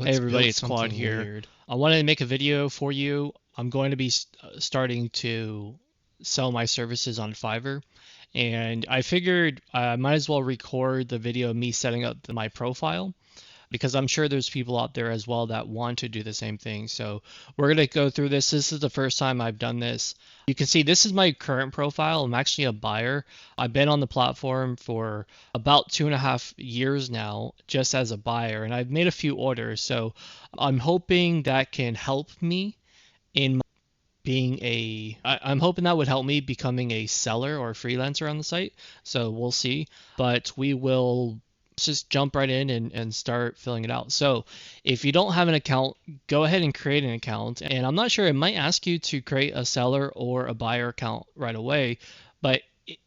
Hey everybody, it's Quad here. I wanted to make a video for you. I'm going to be starting to sell my services on Fiverr, and I figured I might as well record the video of me setting up my profile because I'm sure there's people out there as well that want to do the same thing. So we're going to go through this. This is the first time I've done this. You can see this is my current profile. I'm actually a buyer. I've been on the platform for about 2.5 years now, just as a buyer, and I've made a few orders. So I'm hoping that can help me in I'm hoping that would help me becoming a seller or a freelancer on the site. So we'll see. But we will just jump right in and start filling it out. So if you don't have an account, go ahead and create an account. And I'm not sure, it might ask you to create a seller or a buyer account right away. But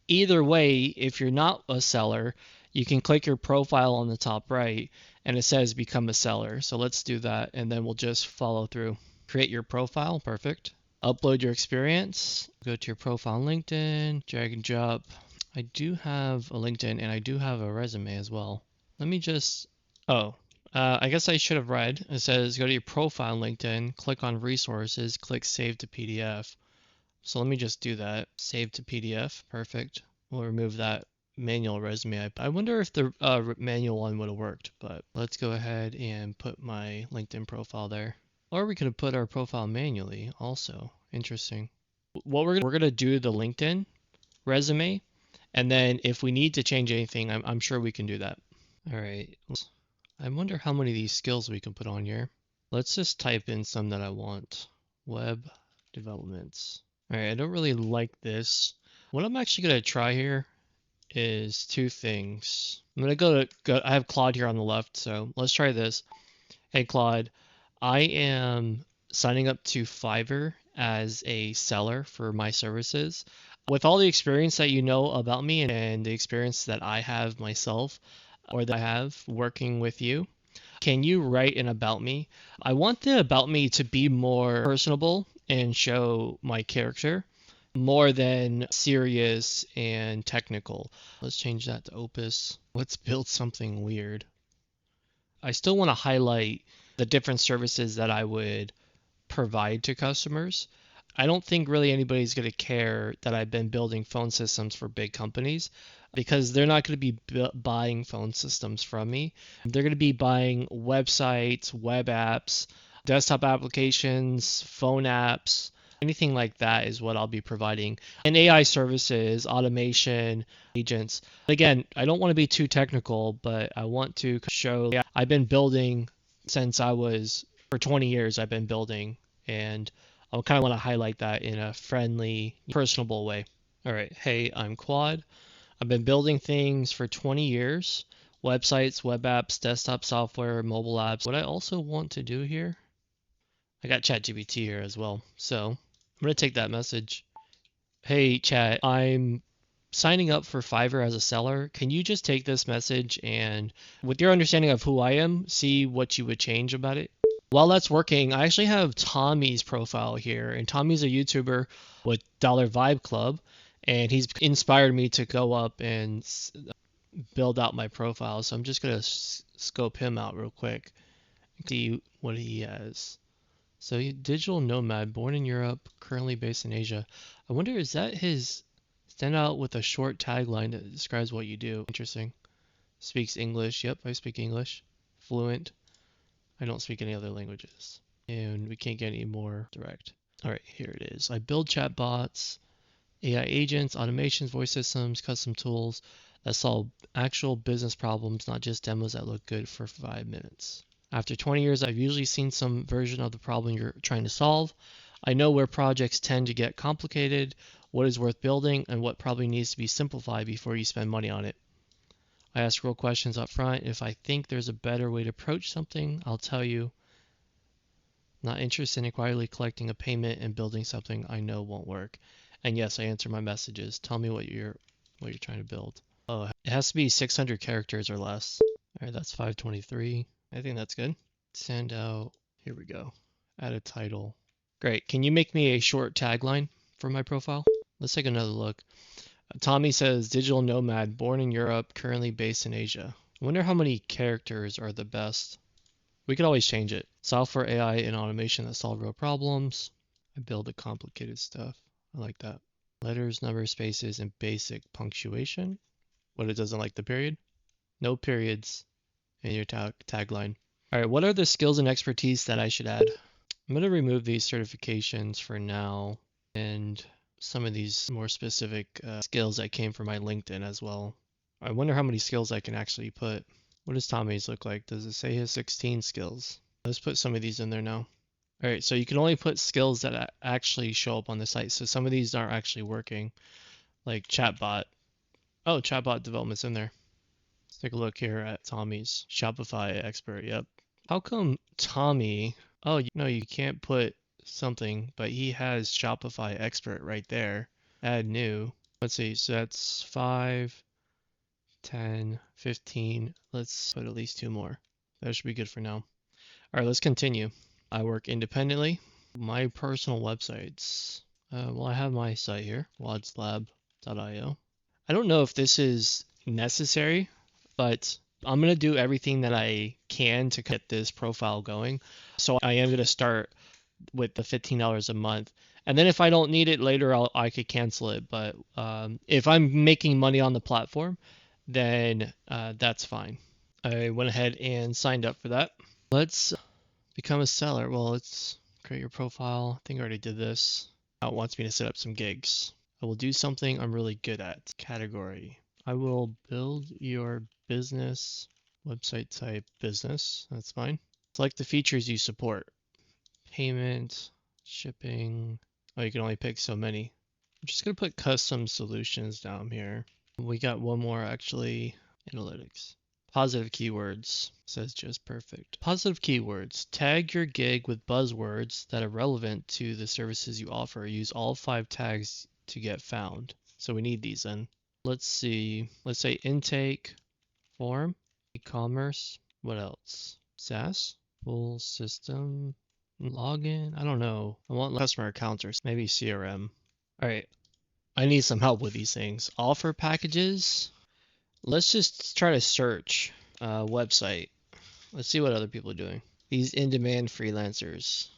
either way, if you're not a seller, you can click your profile on the top right and it says become a seller. So let's do that and then we'll just follow through. Create your profile. Perfect. Upload your experience. Go to your profile on LinkedIn, drag and drop. I do have a LinkedIn and I do have a resume as well. Let me just, I guess I should have read. It says go to your profile on LinkedIn, click on resources, click save to PDF. So let me just do that. Save to PDF. Perfect. We'll remove that manual resume. I wonder if the manual one would have worked, but let's go ahead and put my LinkedIn profile there. Or we could have put our profile manually also. Interesting. What we're gonna do the LinkedIn resume, and then if we need to change anything, I'm sure we can do that. All right. I wonder how many of these skills we can put on here. Let's just type in some that I want. Web developments. All right, I don't really like this. What I'm actually gonna try here is two things. I'm gonna I have Claude here on the left, so let's try this. Hey Claude, I am signing up to Fiverr as a seller for my services. With all the experience that you know about me and the experience that I have myself, or that I have working with you, can you write an about me? I want the about me to be more personable and show my character more than serious and technical. Let's change that to Opus. Let's build something weird. I still want to highlight the different services that I would provide to customers. I don't think really anybody's going to care that I've been building phone systems for big companies because they're not going to be buying phone systems from me. They're going to be buying websites, web apps, desktop applications, phone apps, anything like that is what I'll be providing. And AI services, automation, agents. Again, I don't want to be too technical, but I want to show I've been building since for 20 years I've been building, and I kind of want to highlight that in a friendly, personable way. All right, hey, I'm Quad. I've been building things for 20 years, websites, web apps, desktop software, mobile apps. What I also want to do here, I got ChatGPT here as well. So I'm going to take that message. Hey, Chat, I'm signing up for Fiverr as a seller. Can you just take this message and, with your understanding of who I am, see what you would change about it? While that's working, I actually have Tommy's profile here, and Tommy's a YouTuber with Dollar Vibe Club, and he's inspired me to go up and build out my profile. So I'm just gonna scope him out real quick and see what he has. So digital nomad, born in Europe, currently based in Asia. I wonder, is that his stand out with a short tagline that describes what you do? Interesting. Speaks English. Yep, I speak English. Fluent. I don't speak any other languages. And we can't get any more direct. All right, here it is. I build chatbots, AI agents, automations, voice systems, custom tools that solve actual business problems, not just demos that look good for 5 minutes. After 20 years, I've usually seen some version of the problem you're trying to solve. I know where projects tend to get complicated, what is worth building, and what probably needs to be simplified before you spend money on it. I ask real questions up front. If I think there's a better way to approach something, I'll tell you. Not interested in quietly collecting a payment and building something I know won't work. And yes, I answer my messages. Tell me what you're trying to build. Oh, it has to be 600 characters or less. All right, that's 523. I think that's good. Send out. Here we go. Add a title. Great. Can you make me a short tagline for my profile? Let's take another look. Tommy says, digital nomad, born in Europe, currently based in Asia. I wonder how many characters are the best. We could always change it. Software, AI, and automation that solve real problems. I build the complicated stuff. I like that. Letters, numbers, spaces, and basic punctuation. What, it doesn't like the period? No periods in your tagline. All right, what are the skills and expertise that I should add? I'm going to remove these certifications for now and some of these more specific skills that came from my LinkedIn as well. I wonder how many skills I can actually put. What does Tommy's look like? Does it say he has 16 skills? Let's put some of these in there now. All right, so you can only put skills that actually show up on the site. So some of these aren't actually working, like chatbot. Oh, chatbot development's in there. Let's take a look here at Tommy's Shopify expert. Yep. How come Tommy? Oh, no, you can't put something, but he has Shopify expert right there. Add new. Let's see. So that's 5, 10, 15. Let's put at least 2 more. That should be good for now. All right, let's continue. I work independently. My personal websites. Well, I have my site here, wodslab.io. I don't know if this is necessary, but I'm going to do everything that I can to get this profile going. So I am going to start with the $15 a month. And then if I don't need it later, I could cancel it. But if I'm making money on the platform, then that's fine. I went ahead and signed up for that. Let's become a seller. Well, let's create your profile. I think I already did this. Now it wants me to set up some gigs. I will do something I'm really good at. Category. I will build your business. Website type business. That's fine. Select the features you support. Payment, shipping. Oh, you can only pick so many. I'm just going to put custom solutions down here. We got one more actually. Analytics. Positive keywords. Says just perfect. Positive keywords. Tag your gig with buzzwords that are relevant to the services you offer. Use all 5 tags to get found. So we need these then. Let's see. Let's say intake, form, e-commerce. What else? SaaS, full system, login. I don't know. I want customer accounts or maybe CRM. All right. I need some help with these things. Offer packages. Let's just try to search website. Let's see what other people are doing. These in-demand freelancers.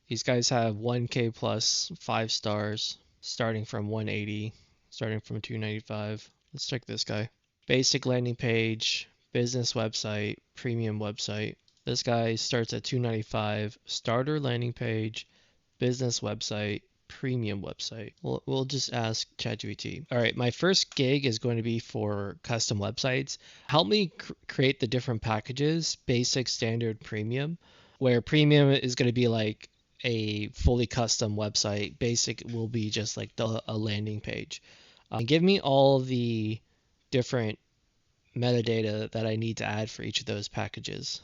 These guys have 1K plus 5 stars, starting from 180, starting from 295. Let's check this guy. Basic landing page, business website, premium website. This guy starts at 295. Starter landing page, business website, premium website. We'll just ask ChatGPT. All right, my first gig is going to be for custom websites. Help me create the different packages, basic, standard, premium, where premium is going to be like a fully custom website. Basic will be just like a landing page. Give me all the different metadata that I need to add for each of those packages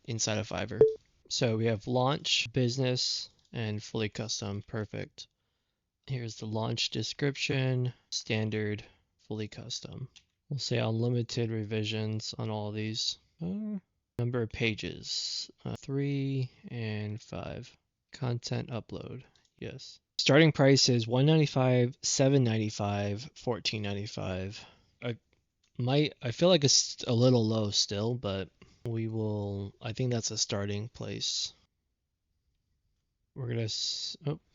inside of Fiverr. So we have launch, business, and fully custom. Perfect. Here's the launch description, standard, fully custom. We'll say unlimited revisions on all of these. Number of pages, 3 and 5. Content upload, yes. Starting price is $195, $795, $14.95. I feel like it's a little low still, but I think that's a starting place. We're gonna,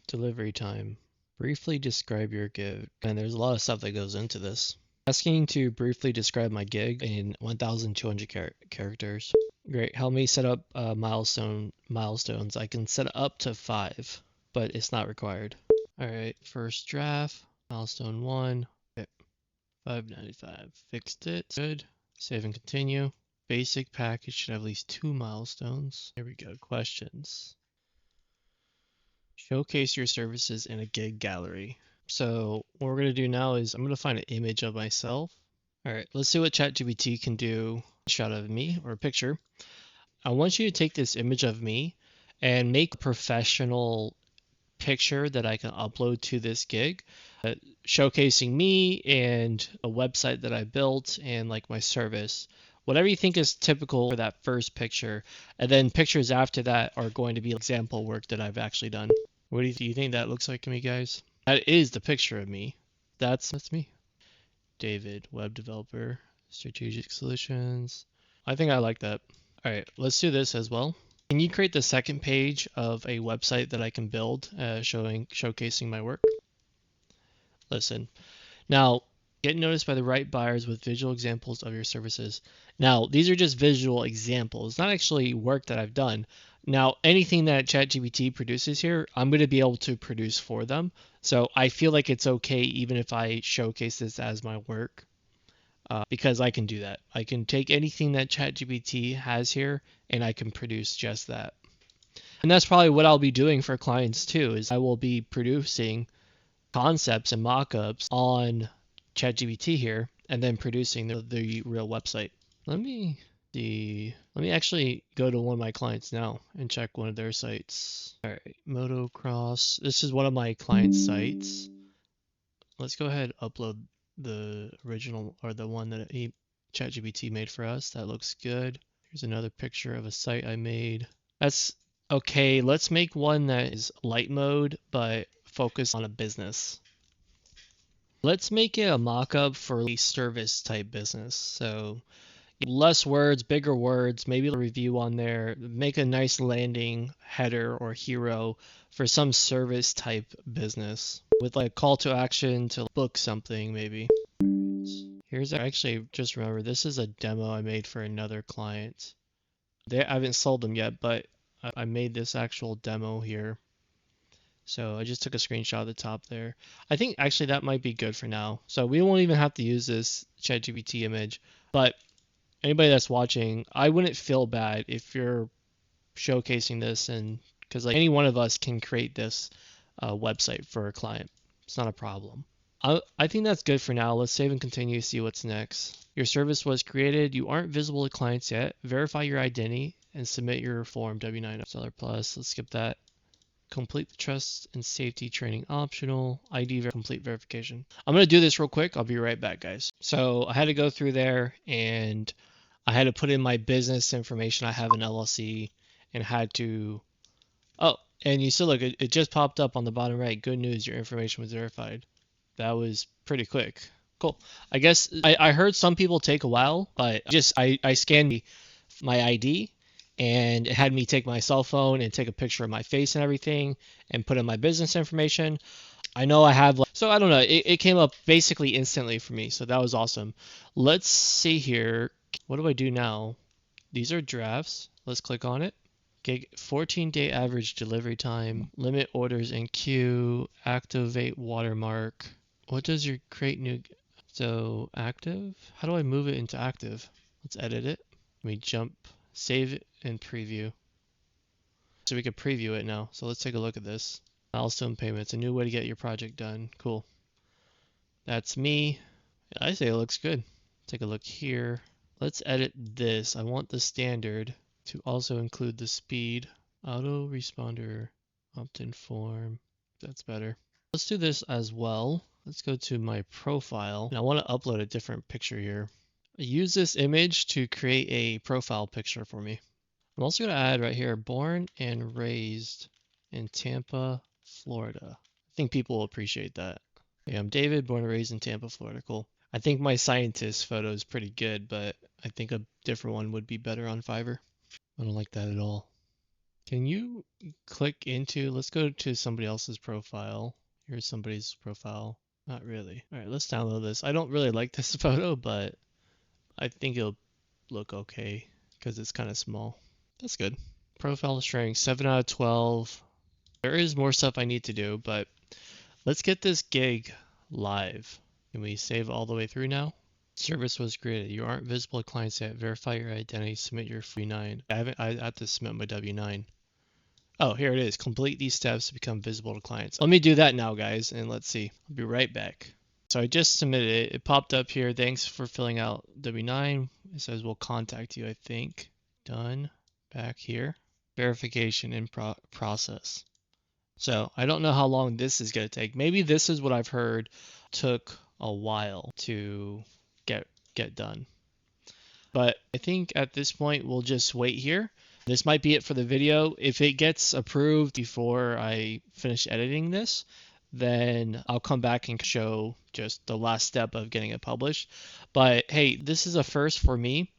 delivery time. Briefly describe your gig. And there's a lot of stuff that goes into this. Asking to briefly describe my gig in 1,200 characters. Great, help me set up milestones. I can set up to 5, but it's not required. All right, first draft, milestone 1. Okay. $5.95. Fixed it. Good. Save and continue. Basic package should have at least 2 milestones. Here we go. Questions. Showcase your services in a gig gallery. So what we're going to do now is I'm going to find an image of myself. All right, let's see what ChatGPT can do. A shot of me or a picture. I want you to take this image of me and make a professional picture that I can upload to this gig, showcasing me and a website that I built and like my service. Whatever you think is typical for that first picture, and then pictures after that are going to be example work that I've actually done. What do you think that looks like to me, guys? That is the picture of me. That's me. David, web developer, strategic solutions. I think I like that. All right, let's do this as well. Can you create the second page of a website that I can build showcasing my work? Listen. Now, get noticed by the right buyers with visual examples of your services. Now, these are just visual examples, not actually work that I've done. Now, anything that ChatGPT produces here, I'm going to be able to produce for them. So I feel like it's okay even if I showcase this as my work, because I can do that. I can take anything that ChatGPT has here and I can produce just that. And that's probably what I'll be doing for clients too, is I will be producing concepts and mockups on ChatGPT here and then producing the real website. Let me see. Let me actually go to one of my clients now and check one of their sites. All right, motocross. This is one of my client sites. Let's go ahead and upload the original or the one that ChatGPT made for us. That looks good. Here's another picture of a site I made. That's okay. Let's make one that is light mode, but focus on a business. Let's make it a mock-up for a service type business. So less words, bigger words, maybe a review on there, make a nice landing header or hero for some service type business with like call to action to book something maybe. Here's actually just remember this is a demo I made for another client. I haven't sold them yet, but I made this actual demo here. So I just took a screenshot of the top there. I think actually that might be good for now. So we won't even have to use this ChatGPT image, but anybody that's watching, I wouldn't feel bad if you're showcasing this, and because like any one of us can create this website for a client. It's not a problem. I think that's good for now. Let's save and continue to see what's next. Your service was created. You aren't visible to clients yet. Verify your identity and submit your form W9 Seller Plus. Let's skip that. Complete the trust and safety training optional. Complete verification. I'm going to do this real quick. I'll be right back, guys. So I had to go through there and I had to put in my business information. I have an LLC and had to, oh, and you see, look, it just popped up on the bottom right. Good news, your information was verified. That was pretty quick. Cool. I guess I heard some people take a while, but I scanned my ID and it had me take my cell phone and take a picture of my face and everything and put in my business information. I know I have, so I don't know, it came up basically instantly for me, so that was awesome. Let's see here. What do I do now? These are drafts. Let's click on it. Okay, 14-day average delivery time, limit orders in queue, activate watermark. What does your create new? So active, how do I move it into active? Let's edit it. Let me jump, save it and preview. So we can preview it now. So let's take a look at this. Milestone payments, a new way to get your project done. Cool. That's me. I say it looks good. Take a look here. Let's edit this. I want the standard to also include the speed. Auto responder, opt-in form. That's better. Let's do this as well. Let's go to my profile. And I want to upload a different picture here. Use this image to create a profile picture for me. I'm also going to add right here, born and raised in Tampa, Florida. I think people will appreciate that. Okay, I'm David, born and raised in Tampa, Florida. Cool. I think my scientist photo is pretty good, but I think a different one would be better on Fiverr. I don't like that at all. Can you click into, let's go to somebody else's profile. Here's somebody's profile. Not really. All right, let's download this. I don't really like this photo, but I think it'll look okay because it's kind of small. That's good. Profile strength, 7 out of 12. There is more stuff I need to do, but let's get this gig live. Can we save all the way through now? Service was created. You aren't visible to clients yet. Verify your identity. Submit your W9. I have to submit my W9. Oh, here it is. Complete these steps to become visible to clients. Let me do that now, guys, and let's see. I'll be right back. So I just submitted it. It popped up here. Thanks for filling out W9. It says we'll contact you, I think. Done. Back here. Verification in process. So I don't know how long this is going to take. Maybe this is what I've heard took a while to get done. But I think at this point we'll just wait here. This might be it for the video. If it gets approved before I finish editing this, then I'll come back and show just the last step of getting it published. But hey, this is a first for me.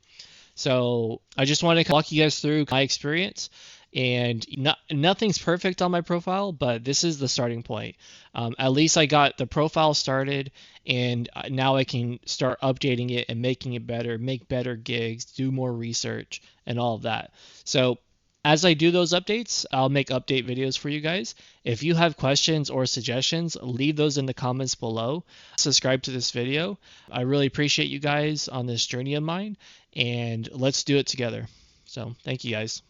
So I just want to walk you guys through my experience. And nothing's perfect on my profile, but this is the starting point. At least I got the profile started, and now I can start updating it and making it better, make better gigs, do more research, and all of that. So as I do those updates, I'll make update videos for you guys. If you have questions or suggestions, leave those in the comments below. Subscribe to this video. I really appreciate you guys on this journey of mine, and let's do it together. So thank you guys.